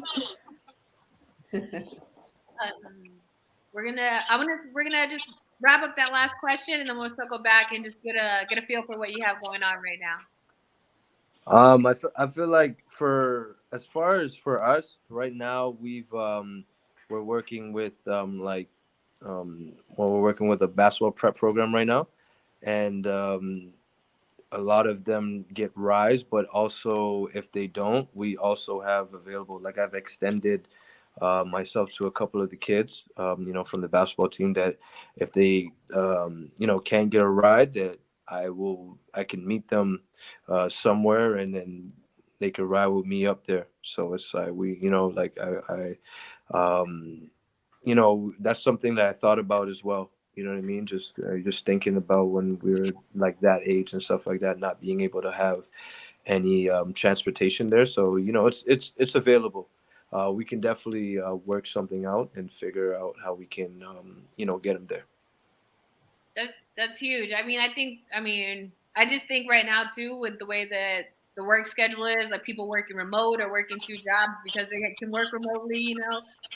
We're gonna just wrap up that last question, and then we'll circle back and just get a feel for what you have going on right now. I feel like as far as for us right now, we're working with we're working with a basketball prep program right now, and a lot of them get rise, but also if they don't, we also have available. Like I've extended myself to a couple of the kids, from the basketball team that if they can't get a ride, that I can meet them somewhere, and then they could ride with me up there. So it's like that's something that I thought about as well. You know what I mean? Just thinking about when we were like that age and stuff like that, not being able to have any transportation there. So it's available. We can definitely work something out and figure out how we can get them there. That's huge. I just think right now too, with the way that the work schedule is, like people working remote or working two jobs because they can work remotely,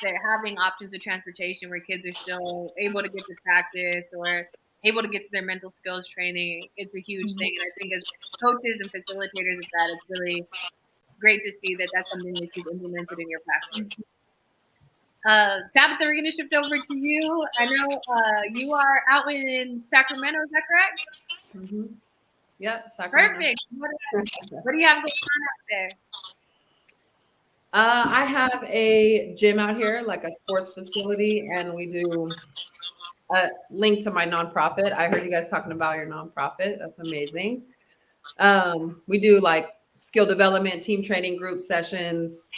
they're having options of transportation where kids are still able to get to practice or able to get to their mental skills training. It's a huge thing. And I think as coaches and facilitators of that, it's really great to see that that's something that you've implemented in your practice. Tabitha, we're going to shift over to you. I know you are out in Sacramento. Is that correct? Mm-hmm. Yep, Sacramento. Perfect. What do you have going on out there? I have a gym out here, like a sports facility, and we do a link to my nonprofit. I heard you guys talking about your nonprofit. That's amazing. We do like skill development, team training, group sessions,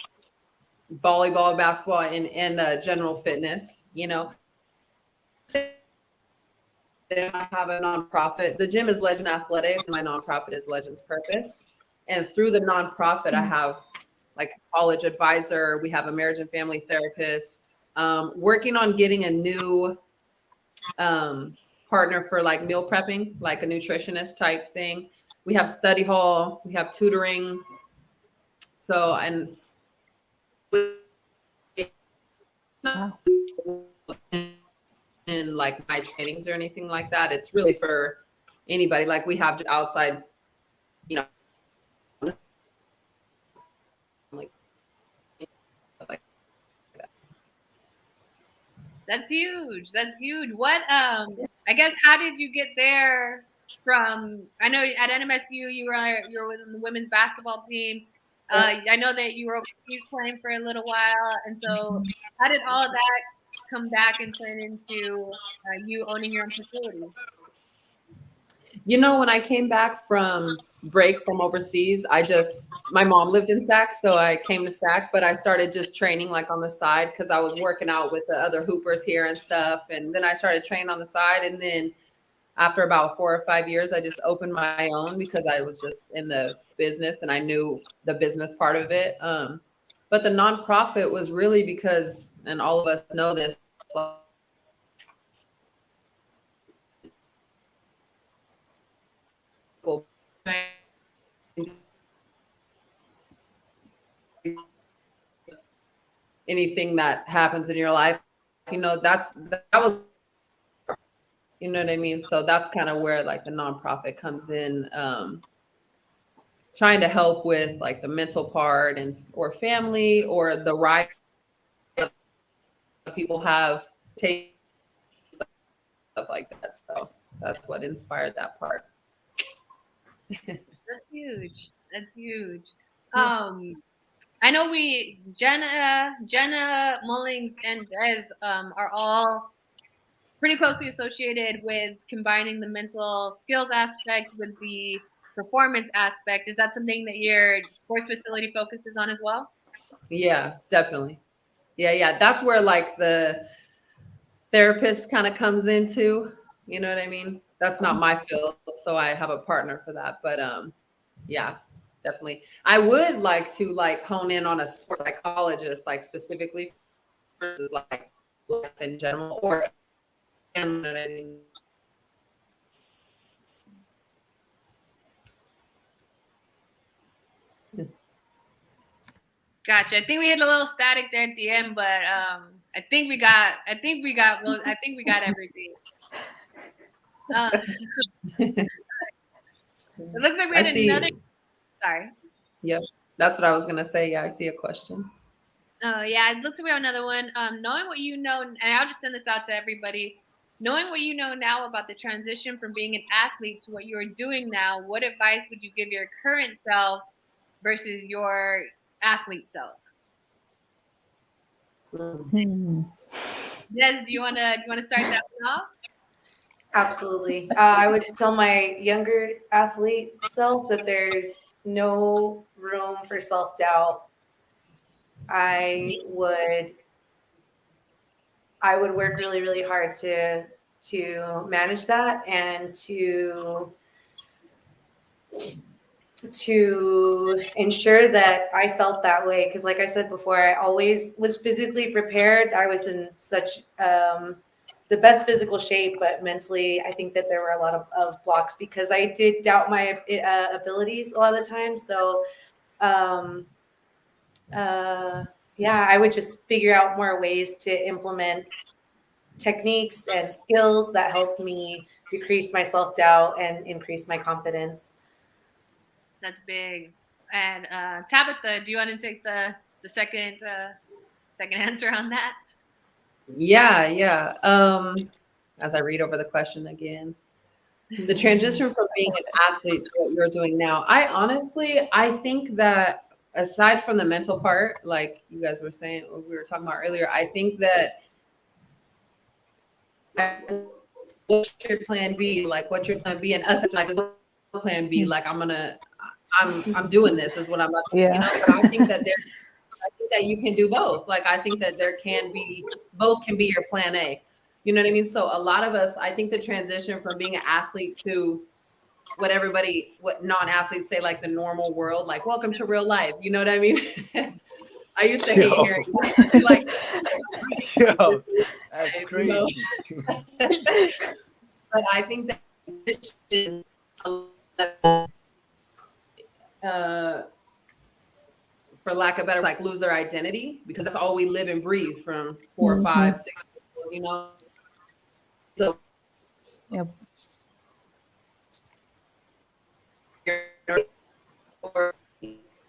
volleyball, basketball, and general fitness. Then I have a nonprofit. The gym is Legend Athletics, and my nonprofit is Legends Purpose. And through the nonprofit, I have like a college advisor. We have a marriage and family therapist. Working on getting a new partner for like meal prepping, like a nutritionist type thing. We have study hall. We have tutoring. So, and Wow. in like my trainings or anything like that. It's really for anybody. Like we have just outside, like That's huge. That's huge. What I guess how did you get there from? I know at NMSU you were within the women's basketball team. I know that you were overseas playing for a little while, and so how did all of that come back and turn into you owning your own facility? when I came back from break from overseas, my mom lived in Sac, so I came to Sac, but I started just training like on the side because I was working out with the other hoopers here and stuff. And then I started training on the side. And then after about 4 or 5 years, I just opened my own because I was just in the business and I knew the business part of it. But the nonprofit was really because, and all of us know this, anything that happens in your life, that was, you know what I mean? So that's kind of where like the nonprofit comes in, trying to help with like the mental part or family or the right people have take stuff like that. So that's what inspired that part. That's huge. That's huge. I know Jenna Mullings and Des are all pretty closely associated with combining the mental skills aspect with the performance aspect. Is that something that your sports facility focuses on as well? Yeah, definitely. Yeah. That's where like the therapist kind of comes into, you know what I mean? that's not my field, so I have a partner for that. But yeah, definitely. I would like to like hone in on a sports psychologist, like specifically versus like life in general, or Gotcha. I think we had a little static there at the end, but I think we got everything. It looks like we I had see. another. Sorry. Yep, that's what I was gonna say. Yeah, I see a question. Oh yeah, it looks like we have another one. Knowing what you know, and I'll just send this out to everybody. Knowing what you know now about the transition from being an athlete to what you are doing now, what advice would you give your current self versus your athlete self? Des, do you wanna start that one off? Absolutely. I would tell my younger athlete self that there's no room for self-doubt. I would work really, really hard to manage that and to ensure that I felt that way. Because like I said before, I always was physically prepared. I was in such the best physical shape, but mentally, I think that there were a lot of blocks because I did doubt my abilities a lot of the time. So, yeah, I would just figure out more ways to implement techniques and skills that help me decrease my self-doubt and increase my confidence. That's big. And Tabitha, do you want to take the second answer on that? Yeah. As I read over the question again, the transition from being an athlete to what you're doing now, I think that aside from the mental part, like you guys were saying, or we were talking about earlier, I think that what's your plan B? Like, what's your plan B? And us, it's like, plan B? Like, I'm doing this is what I'm about to do, you know. But I think that you can do both. Like, I think that both can be your plan A. You know what I mean? So a lot of us, I think the transition from being an athlete to what non-athletes say, like the normal world, like welcome to real life. You know what I mean? I used to hate hearing like, yo, that's crazy. You know? But I think that for lack of better, like lose their identity because that's all we live and breathe from 4, 5, 6, you know. So Yep. Or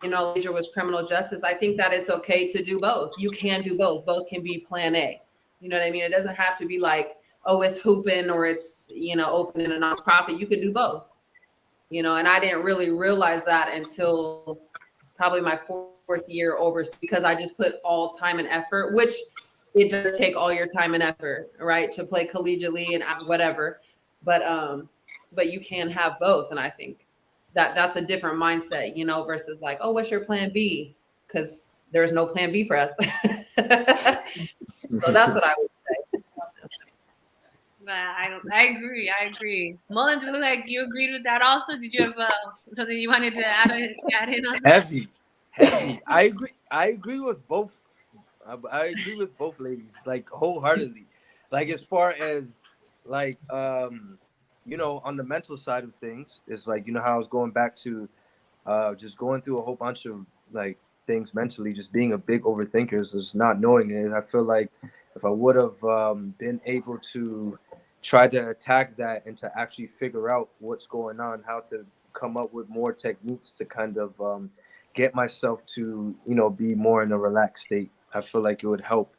major was criminal justice. I think that it's okay to do both. You can do both. Both can be plan A. You know what I mean? It doesn't have to be like, oh, it's hooping or it's, opening a nonprofit. You can do both. And I didn't really realize that until probably my fourth year overseas because I just put all time and effort, which it does take all your time and effort, right, to play collegiately and whatever. But you can have both, and I think that's a different mindset, versus like, oh, what's your plan B? Because there's no plan B for us. So that's what I would say. I agree. Mullins, it looks like you agreed with that also. Did you have something you wanted to add in on that? Heavy. I agree with both. I agree with both ladies, like wholeheartedly. Like as far as like on the mental side of things, it's like how I was going back to just going through a whole bunch of like things mentally, just being a big overthinker, just not knowing it. I feel like if I would have been able to try to attack that and to actually figure out what's going on, how to come up with more techniques to kind of get myself to be more in a relaxed state, I feel like it would help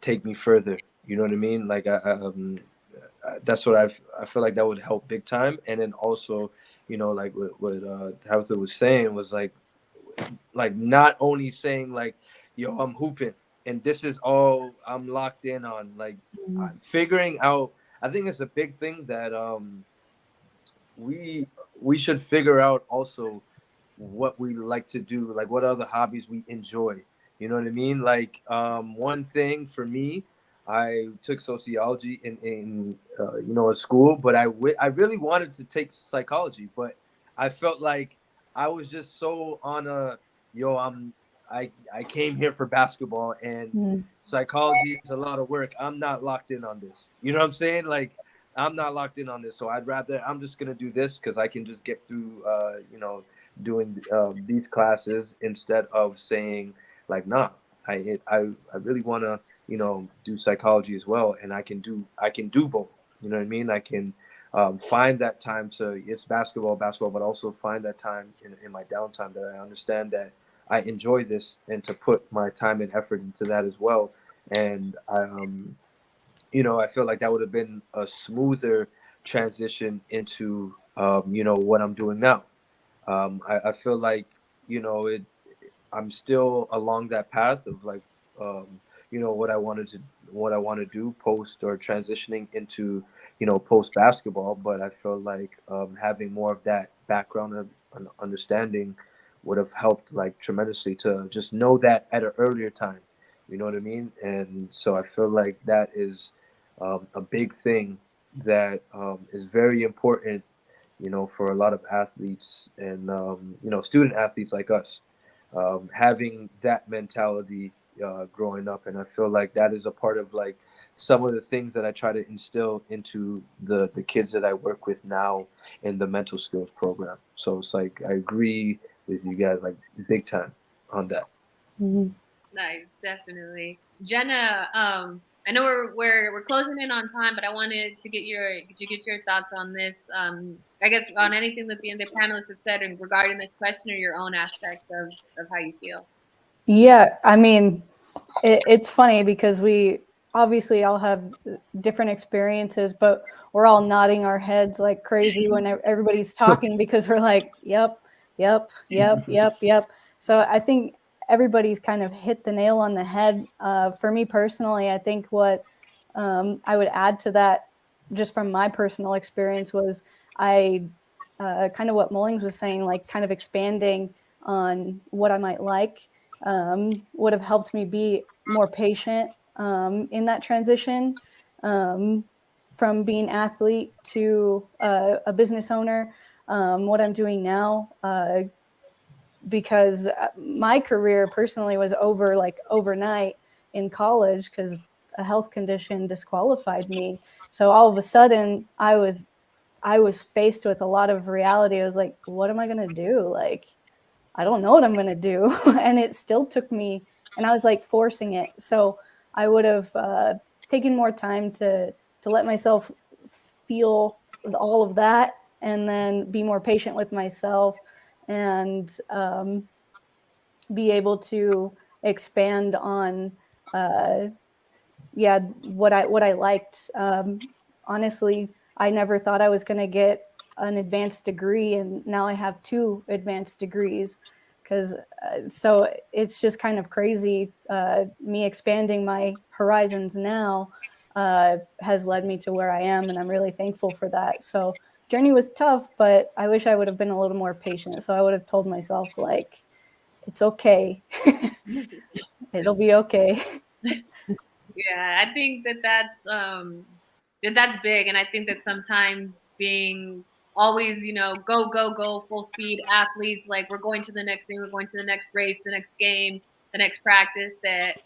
take me further. You know what I mean? Like that's what I feel like that would help big time. And then also, like what Tabitha was saying was like not only saying like, yo, I'm hooping and this is all I'm locked in on, like figuring out. I think it's a big thing that we should figure out also what we like to do, like what other hobbies we enjoy. You know what I mean? Like one thing for me, I took sociology in you know, a school, but I really wanted to take psychology, but I felt like I was just so on a yo. I came here for basketball, and Mm. psychology is a lot of work. I'm not locked in on this. You know what I'm saying? Like, I'm not locked in on this, so I'm just gonna do this because I can just get through you know, doing these classes instead of saying like, nah, I really want to, you know, do psychology as well, and I can do both. You know what I mean? I can find that time to, it's basketball, but also find that time in my downtime that I understand that I enjoy this, and to put my time and effort into that as well. And you know, I feel like that would have been a smoother transition into you know, what I'm doing now. I feel like, you know, I'm still along that path of like, you know, what I want to do post or transitioning into, you know, post basketball. But I feel like having more of that background of an understanding would have helped like tremendously to just know that at an earlier time. You know what I mean? And so I feel like that is a big thing that is very important, you know, for a lot of athletes and you know, student athletes like us, having that mentality growing up. And I feel like that is a part of like some of the things that I try to instill into the kids that I work with now in the mental skills program. So it's like I agree with you guys like big time on that. Mhm. Nice, definitely. Jenna, I know we're closing in on time, but I wanted to get your thoughts on this. I guess on anything that the panelists have said regarding this question, or your own aspects of how you feel. Yeah, I mean, it's funny because we obviously all have different experiences, but we're all nodding our heads like crazy when everybody's talking because we're like, yep, yep, yep, yep, yep. So I think everybody's kind of hit the nail on the head. For me personally, I think what I would add to that, just from my personal experience, was I kind of what Mullings was saying, like kind of expanding on what I might like would have helped me be more patient in that transition um, from being athlete to a business owner. What I'm doing now, because my career personally was over like overnight in college because a health condition disqualified me. So all of a sudden, I was faced with a lot of reality. I was like, what am I gonna do? Like, I don't know what I'm going to do. And it still took me, and I was like forcing it. So I would have taken more time to let myself feel all of that and then be more patient with myself and be able to expand on yeah, what I liked. Honestly, I never thought I was going to get an advanced degree, and now I have 2 advanced degrees. Because so it's just kind of crazy. Me expanding my horizons now has led me to where I am, and I'm really thankful for that. So journey was tough, but I wish I would have been a little more patient. So I would have told myself like, it's okay. It'll be okay. Yeah, I think that's big, and I think that sometimes being always, go full speed athletes, like we're going to the next thing, we're going to the next race, the next game, the next practice, that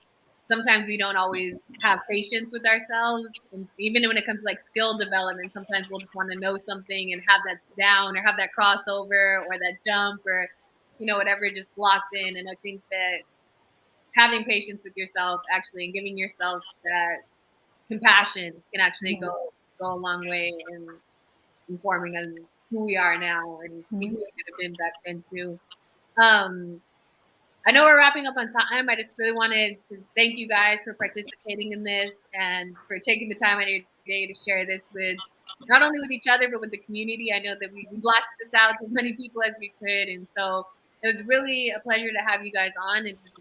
sometimes we don't always have patience with ourselves, and even when it comes to like skill development, sometimes we'll just want to know something and have that down, or have that crossover, or that jump, or whatever, just locked in. And I think that having patience with yourself, actually, and giving yourself that compassion can actually go a long way in informing on who we are now and who we could have been back then too. Um, I know we're wrapping up on time. I just really wanted to thank you guys for participating in this and for taking the time out of your day to share this with not only with each other but with the community. I know that we blasted this out to as many people as we could, and so it was really a pleasure to have you guys on and to just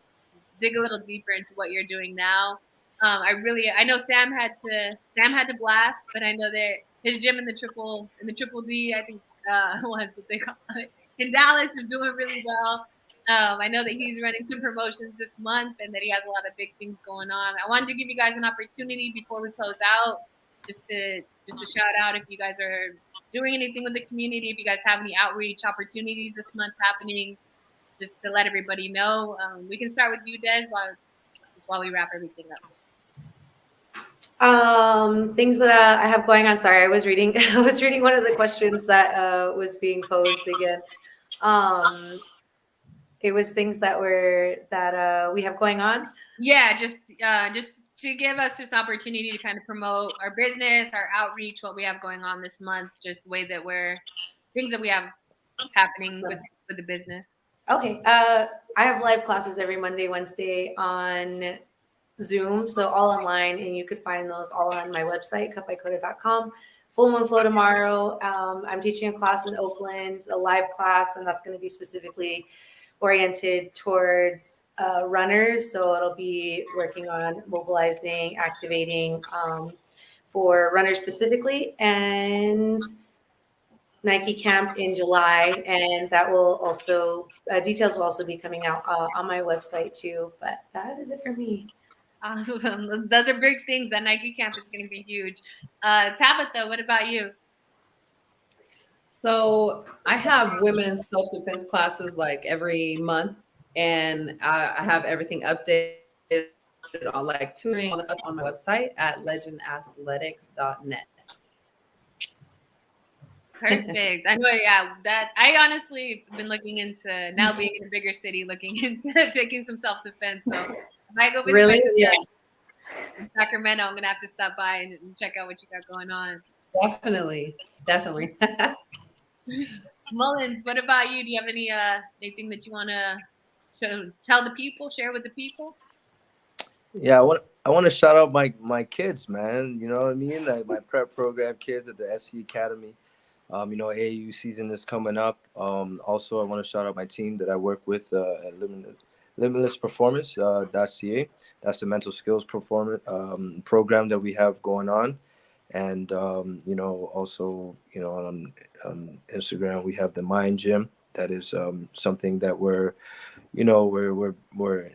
dig a little deeper into what you're doing now. I know Sam had to blast, but I know that his gym in the triple D, I think was what they call it, in Dallas, is doing really well. I know that he's running some promotions this month and that he has a lot of big things going on. I wanted to give you guys an opportunity before we close out, just to shout out if you guys are doing anything with the community, if you guys have any outreach opportunities this month happening, just to let everybody know. We can start with you, Des, while we wrap everything up. Things that I have going on. Sorry, I was reading. I was reading one of the questions that was being posed again. It was things that we have going on. Yeah, just to give us just an opportunity to kind of promote our business, our outreach, what we have going on this month, just the way that things that we have happening with the business. Okay. I have live classes every Monday, Wednesday on Zoom, so all online, and you could find those all on my website, cutbycoda.com. Full Moon Flow tomorrow. I'm teaching a class in Oakland, a live class, and that's going to be specifically oriented towards runners. So it'll be working on mobilizing, activating for runners specifically, and Nike Camp in July, and that will also details will also be coming out on my website too. But that is it for me. Awesome. Those are big things. That Nike Camp is going to be huge. Tabitha, what about you? So I have women's self-defense classes like every month, and I have everything updated on like tutoring on my website at legendathletics.net. Perfect. I know, yeah, that I honestly have been looking into, now being in a bigger city, looking into taking some self-defense. So if I go visit Really? Yeah. in Sacramento, I'm gonna have to stop by and check out what you got going on. Definitely. Mullins, what about you? Do you have anything that you want to tell the people, share with the people? Yeah, I want to shout out my kids, man. You know what I mean? Like my prep program kids at the SC Academy. AAU season is coming up. Also, I want to shout out my team that I work with at Limitless Performance .ca. That's the mental skills performance program that we have going on. And also on Instagram we have the Mind Gym. That is something that we're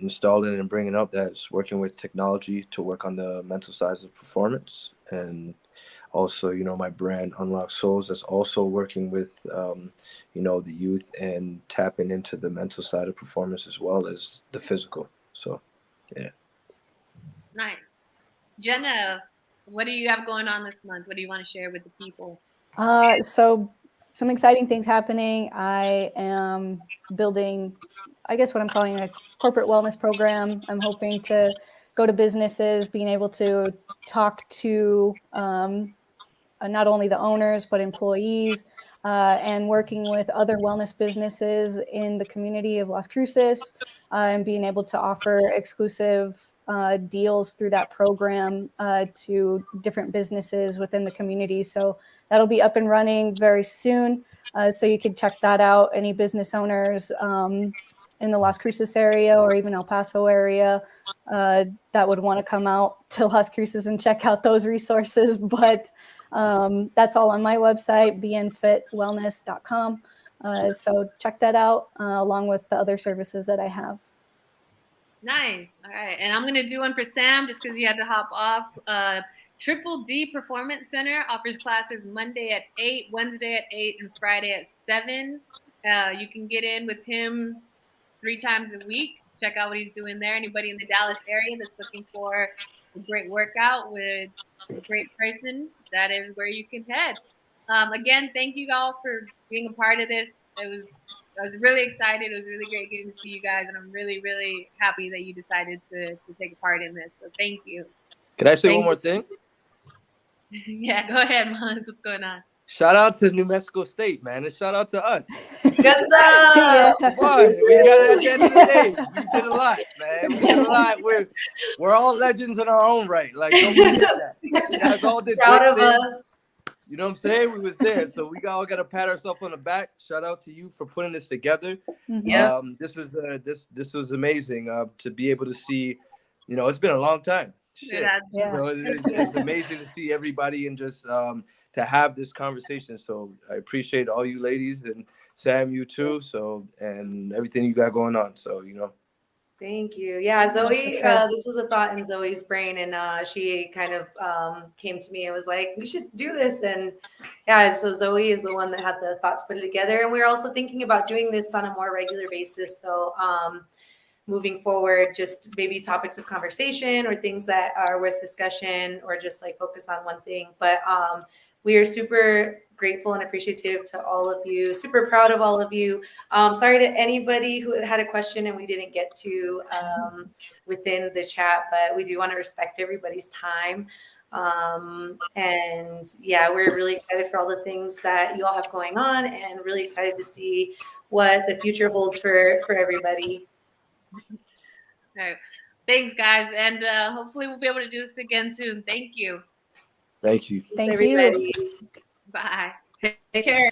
installing and bringing up, that's working with technology to work on the mental sides of performance. And also my brand Unlock Souls, that's also working with the youth and tapping into the mental side of performance as well as the physical. So yeah. Nice. Jenna, what do you have going on this month? What do you want to share with the people? So some exciting things happening. I am building, I guess what I'm calling a corporate wellness program. I'm hoping to go to businesses, being able to talk to not only the owners, but employees, and working with other wellness businesses in the community of Las Cruces, and being able to offer exclusive deals through that program to different businesses within the community. So that'll be up and running very soon. So you can check that out. Any business owners in the Las Cruces area or even El Paso area that would want to come out to Las Cruces and check out those resources. But that's all on my website, bnfitwellness.com. So check that out along with the other services that I have. Nice. All right. And I'm going to do one for Sam just because he had to hop off. Triple D Performance Center offers classes Monday at 8, Wednesday at 8, and Friday at 7. You can get in with him 3 times a week. Check out what he's doing there. Anybody in the Dallas area that's looking for a great workout with a great person, that is where you can head. Again, thank you all for being a part of this. I was really excited. It was really great getting to see you guys, and I'm really, really happy that you decided to take a part in this. So thank you. Can I say one more thing? Yeah, go ahead, Mons. What's going on? Shout out to New Mexico State, man, and shout out to us. Good job. Come on, we got it at the end of the day. We did a lot, man. We did a lot. We're all legends in our own right. Like, don't forget that. You guys all did Proud of things. us. You know what I'm saying? We was there, so we all got to pat ourselves on the back. Shout out to you for putting this together. Yeah. This was amazing to be able to see. It's been a long time. Shit. Yeah. It's amazing to see everybody and just to have this conversation. So I appreciate all you ladies and Sam, you too. So, and everything you got going on. So, you know. Thank you. Yeah, Zoe, sure. this was a thought in Zoe's brain, and she kind of came to me and was like, we should do this. And yeah, so Zoe is the one that had the thoughts put it together. And we're also thinking about doing this on a more regular basis. So moving forward, just maybe topics of conversation or things that are worth discussion, or just like focus on one thing. But we are super grateful and appreciative to all of you, super proud of all of you. Sorry to anybody who had a question and we didn't get to within the chat, but we do want to respect everybody's time. And yeah, we're really excited for all the things that you all have going on, and really excited to see what the future holds for everybody. All right. Thanks, guys. And hopefully we'll be able to do this again soon. Thank you. Thank you. Thanks, Thank you. everybody. Bye. Take care.